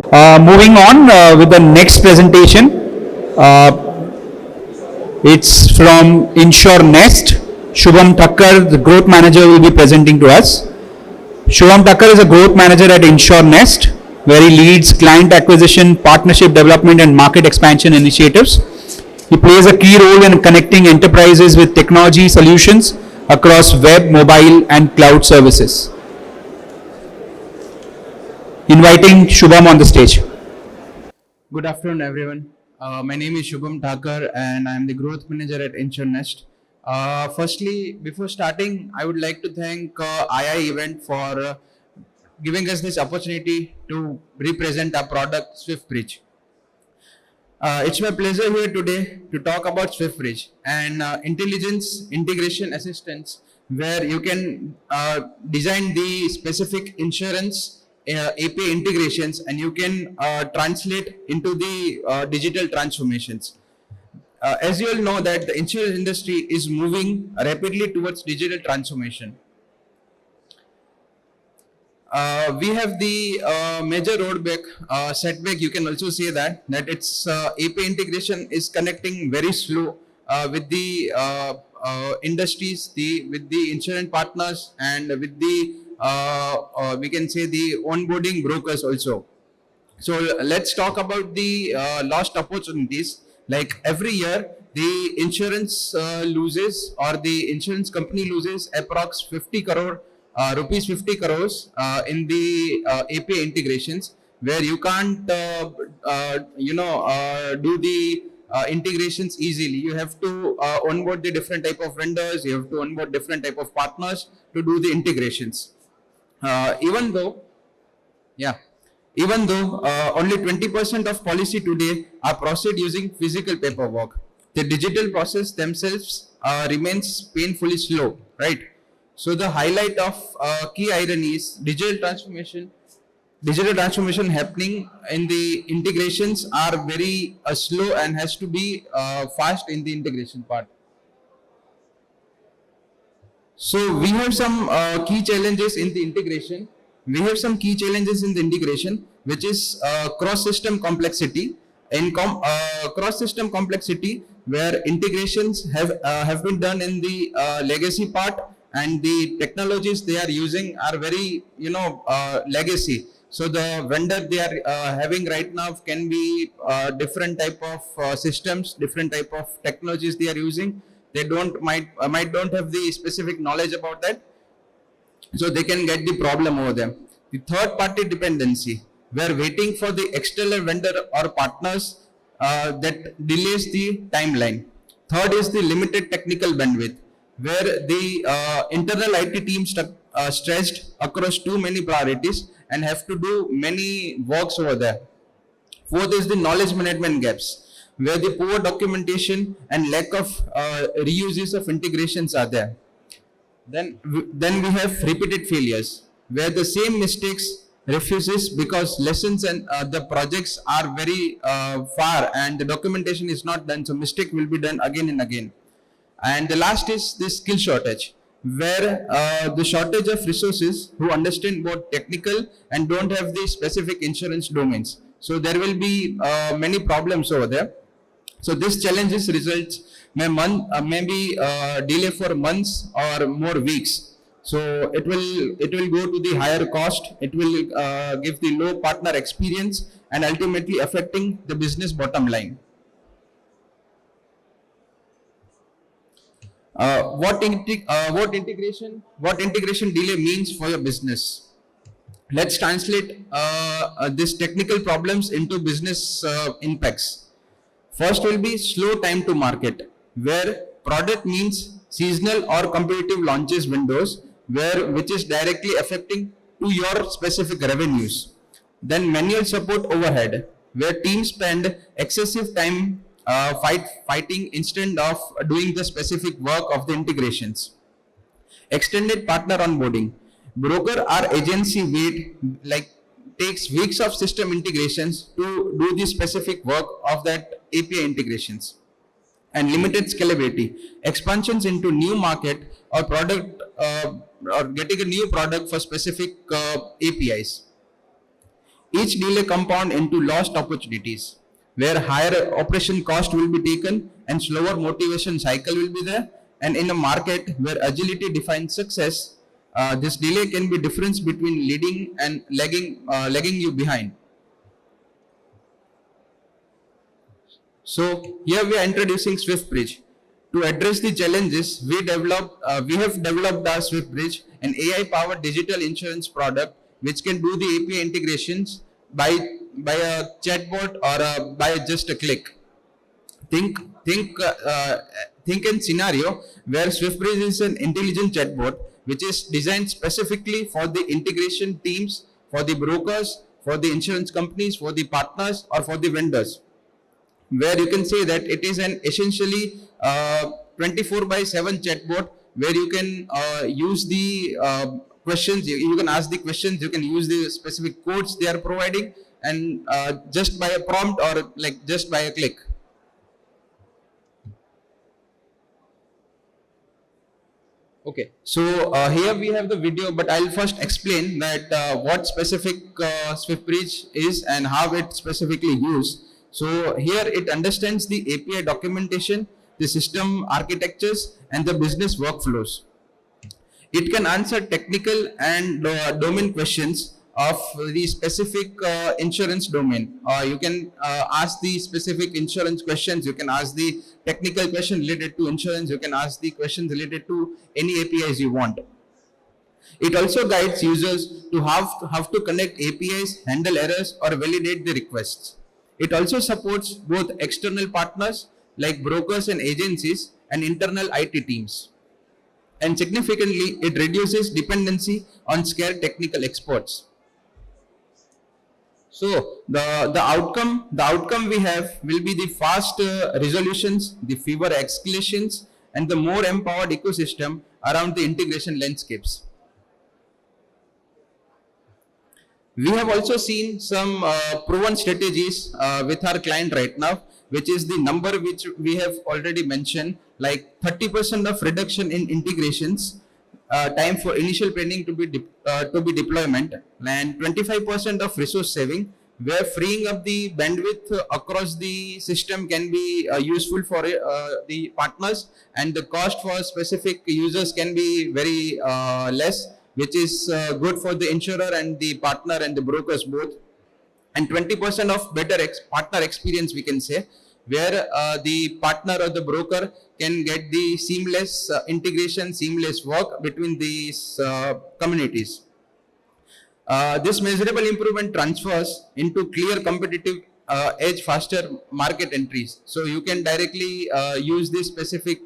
Moving on with the next presentation. It's from Insurnest. Shubham Thaker, the growth manager, will be presenting to us. Shubham Thaker is a growth manager at Insurnest, where he leads client acquisition, partnership development, and market expansion initiatives. He plays a key role in connecting enterprises with technology solutions across web, mobile, and cloud services. Inviting Shubham on the stage. Good afternoon, everyone. My name is Shubham Thaker, and I am the growth manager at Insurnest. Firstly, before starting, I would like to thank IIA Event for giving us this opportunity to represent our product, SwiftBridge. It's my pleasure here today to talk about SwiftBridge and intelligence integration assistance, where you can design the specific insurance API integrations, and you can translate into the digital transformations. As you all know that the insurance industry is moving rapidly towards digital transformation. We have the major roadback, setback. You can also say that its API integration is connecting very slow with the industries, with the insurance partners, and with the we can say the onboarding brokers also. So let's talk about the lost opportunities. Like every year, the insurance loses, or the insurance company loses approx 50 crore rupees 50 crores in the API integrations, where you can't do the integrations easily. You have to onboard the different type of vendors. You have to onboard different type of partners to do the integrations. Even though only 20% of policy today are processed using physical paperwork, the digital process themselves remains painfully slow, right? So the highlight of key irony is digital transformation happening in the integrations are very slow and has to be fast in the integration part. So we have some key challenges in the integration. Which is cross-system complexity. In cross-system complexity, where integrations have been done in the legacy part, and the technologies they are using are very legacy. So the vendor they are having right now can be different type of systems, different type of technologies they are using. They might don't have the specific knowledge about that, so they can get the problem over them. The third party dependency, where waiting for the external vendor or partners that delays the timeline. Third is the limited technical bandwidth, where the internal IT team stretched across too many priorities and have to do many works over there. Fourth is the knowledge management gaps, where the poor documentation and lack of reuses of integrations are there. Then we have repeated failures, where the same mistakes refuses because lessons and the projects are very far and the documentation is not done, so mistake will be done again and again. And the last is the skill shortage, where the shortage of resources who understand both technical and don't have the specific insurance domains. So there will be many problems over there. So this challenges results maybe delay for months or more weeks. So it will go to the higher cost. It will give the low partner experience and ultimately affecting the business bottom line. What integration delay means for your business? Let's translate these technical problems into business impacts. First will be slow time to market, where product means seasonal or competitive launches windows, which is directly affecting to your specific revenues. Then manual support overhead, where teams spend excessive time fighting instead of doing the specific work of the integrations. Extended partner onboarding, broker or agency takes weeks of system integrations to do the specific work of that API integrations. And limited scalability, expansions into new market or product or getting a new product for specific APIs. Each delay compound into lost opportunities, where higher operation cost will be taken and slower motivation cycle will be there. And in a market where agility defines success, this delay can be difference between leading and lagging you behind. So here we are introducing SwiftBridge. To address the challenges, we have developed our SwiftBridge, an AI-powered digital insurance product which can do the API integrations by a chatbot or by just a click. Think think think in scenario where SwiftBridge is an intelligent chatbot which is designed specifically for the integration teams, for the brokers, for the insurance companies, for the partners, or for the vendors, where you can say that it is an essentially 24 by 7 chatbot where you can use the questions, you can ask the questions, you can use the specific codes they are providing, and just by a prompt or like just by a click. Okay, so here we have the video, but I'll first explain that what specific SwiftBridge is and how it specifically used. So here it understands the API documentation, the system architectures, and the business workflows. It can answer technical and domain questions of the specific insurance domain. You can ask the specific insurance questions. You can ask the technical question related to insurance. You can ask the questions related to any APIs you want. It also guides users to how to connect APIs, handle errors, or validate the requests. It also supports both external partners like brokers and agencies and internal IT teams. And significantly, it reduces dependency on scarce technical experts. So the outcome we have will be the fast resolutions, the fewer escalations, and the more empowered ecosystem around the integration landscapes. We have also seen some proven strategies with our client right now, which is the number which we have already mentioned, like 30% of reduction in integrations, time for initial training to be deployment, and 25% of resource saving, where freeing up the bandwidth across the system can be useful for the partners, and the cost for specific users can be very less, which is good for the insurer and the partner and the brokers both. And 20% of better partner experience, we can say, where the partner or the broker can get the seamless integration, seamless work between these communities. This measurable improvement transfers into clear competitive edge, faster market entries. So you can directly use this specific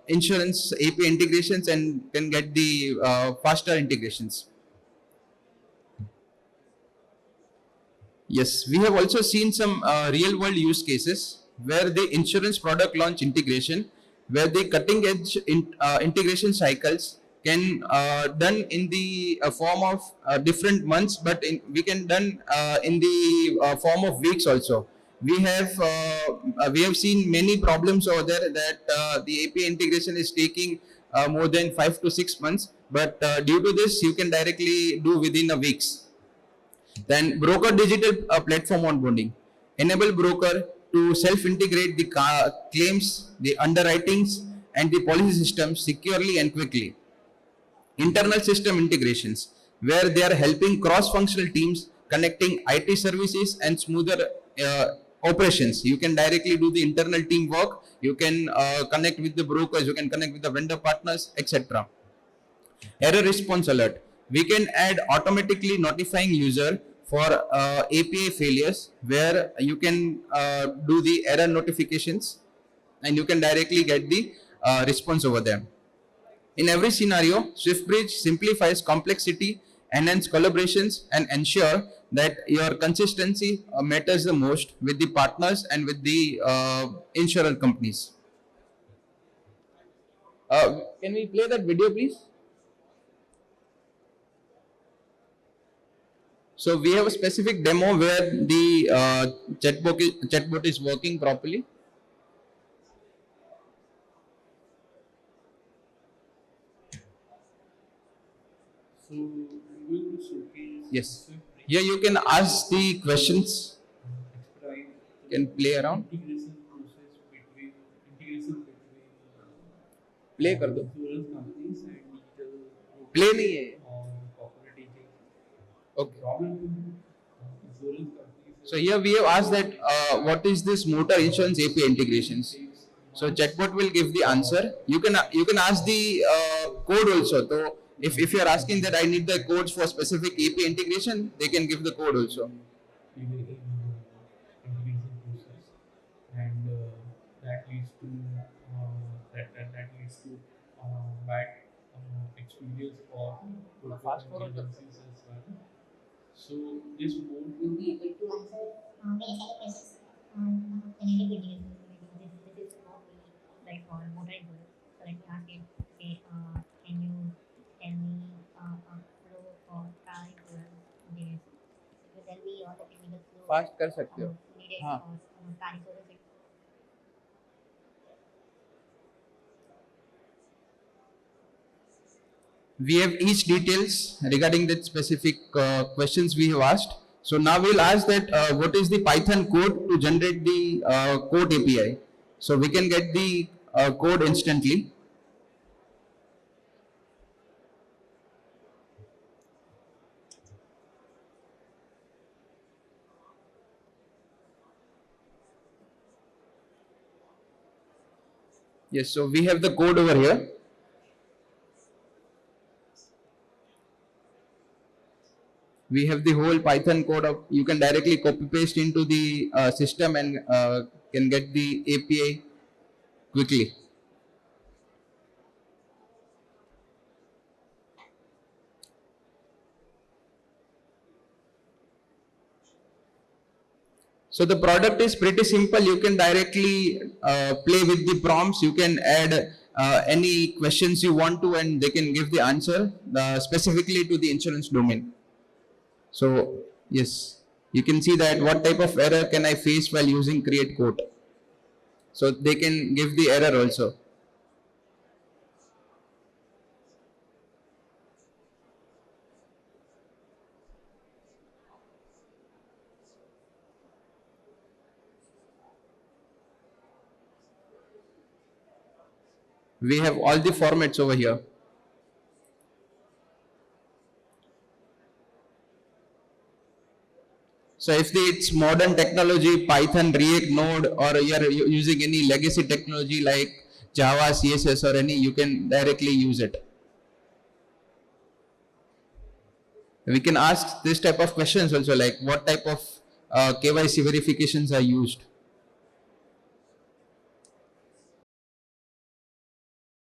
insurance API integrations and can get the faster integrations. Yes, we have also seen some real world use cases where the insurance product launch integration, where the cutting edge integration cycles can done in the form of different months, but we can done in the form of weeks also. We have seen many problems over there that the API integration is taking more than 5 to 6 months, but due to this, you can directly do within a weeks. Then broker digital platform onboarding enable broker to self-integrate the claims, the underwritings, and the policy systems securely and quickly. Internal system integrations, where they are helping cross-functional teams connecting IT services and smoother operations. You can directly do the internal team work. You can connect with the brokers. You can connect with the vendor partners, etc. Error response alert. We can add automatically notifying user for API failures, where you can do the error notifications and you can directly get the response over there. In every scenario, SwiftBridge simplifies complexity, enhance collaborations, and ensure that your consistency matters the most with the partners and with the insurance companies. Can we play that video, please? So we have a specific demo where the chatbot is working properly. So I'm going to showcase Yes. SwiftBridge. Here you can ask the questions. Describe Can play around. integration process between Play कर दो. insurance companies and digital Play नहीं है. or corporate agencies. Okay. Problem insurance companies. So here we have asked that what is this motor insurance API integrations. So chatbot will give the answer. You can ask the code also. So if you are asking that I need the codes for specific API integration, they can give the code also. Integration process, and that leads to that leads to bad experience for agencies as well. So this mode will be able to answer many questions on related videos. This is what we like for motor insurance. So let me ask it, okay, can you tell me a flow for car insurance details? If you tell me all the technical flow Fast कर सकते हो. needed हाँ. for car insurance. We have each details regarding that specific questions we have asked. So now we'll ask that what is the Python code to generate the code API. So we can get the code instantly. Yes, so we have the code over here. We have the whole Python code of, you can directly copy paste into the system and can get the API quickly. So the product is pretty simple. You can directly play with the prompts. You can add any questions you want to, and they can give the answer specifically to the insurance domain. So yes, you can see that what type of error can I face while using create code. So they can give the error also. We have all the formats over here. So if it's modern technology, Python, React, Node, or you are using any legacy technology like Java, CSS, or any, you can directly use it. We can ask this type of questions also, like what type of KYC verifications are used.